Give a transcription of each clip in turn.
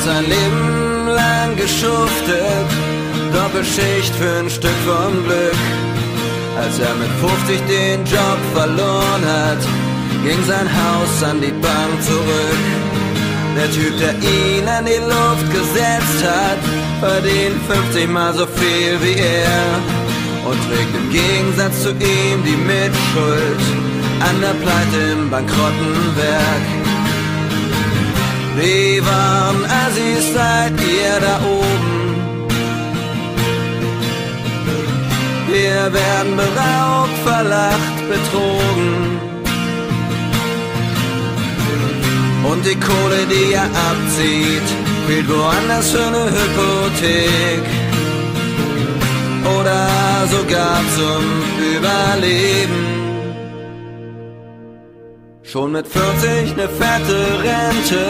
sein Leben lang geschuftet, Doppelschicht für ein Stück vom Glück. Als er mit 50 den Job verloren hat, ging sein Haus an die Bank zurück. Der Typ, der ihn an die Luft gesetzt hat, verdient 50 mal so viel wie er und trägt im Gegensatz zu ihm die Mitschuld an der Pleite im bankrotten Werk. Wie warm Assis seid ihr da oben? Wir werden beraubt, verlacht, betrogen. Und die Kohle, die ihr abzieht, fehlt woanders für eine Hypothek oder sogar zum Überleben. Schon mit 40 ne fette Rente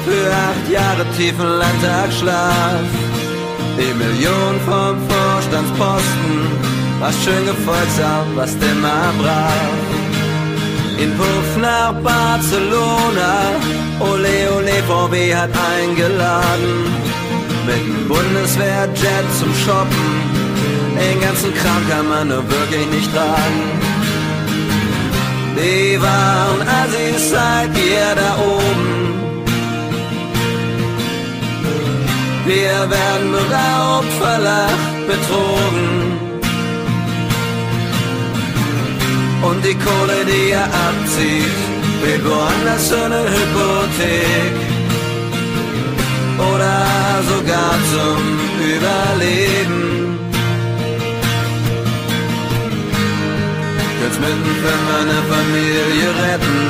für 8 Jahre tiefen Landtagsschlaf. Die Million vom Vorstandsposten, was schön gefolgsam, was immer brav. In Puff nach Barcelona, ole ole, VW hat eingeladen. Mit dem Bundeswehrjet zum Shoppen, den ganzen Kram kann man nur wirklich nicht tragen. Wie warm Assis seid ihr da oben? Wir werden beraubt, verlacht, betrogen. Und die Kohle, die ihr abzieht, fehlt woanders für eine Hypothek oder sogar zum Überleben. Jetzt mittendrin meine Familie retten,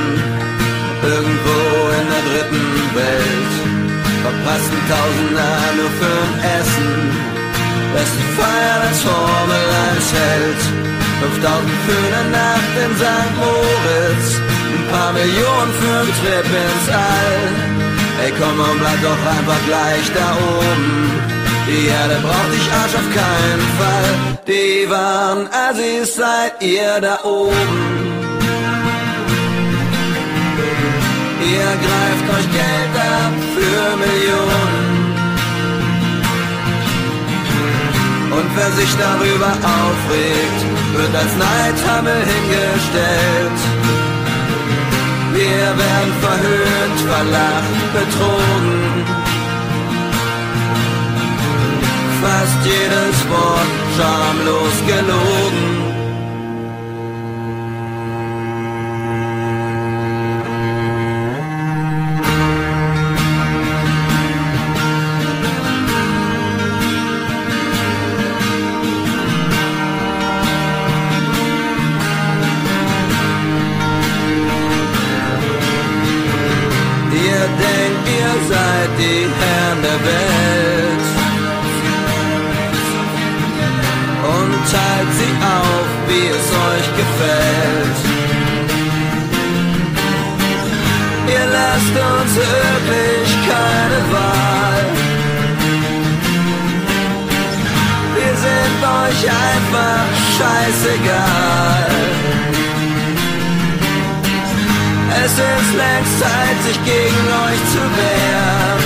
irgendwo in der dritten Welt. Verpassten Tausender nur für'n Essen, beste Feier als Formel 1 hält. 5000 für eine Nacht in St. Moritz, ein paar Millionen für einen Trip ins All. Ey komm und bleib doch einfach gleich da oben, die Erde braucht dich Arsch auf keinen Fall. Die wahren Assis seid ihr da oben. Ihr greift euch Geld ab für Millionen. Und wer sich darüber aufregt, wird als Neidhammel hingestellt. Wir werden verhöhnt, verlacht, betrogen. Fast jedes Wort schamlos gelogen. Ihr denkt, ihr seid die Herren der Welt und teilt sie auf, wie es euch gefällt. Ihr lasst uns wirklich keine Wahl. Wir sind euch einfach scheißegal. Es ist längst Zeit, sich gegen euch zu wehren.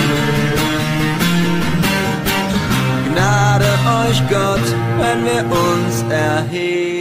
Gnade euch Gott, wenn wir uns erheben.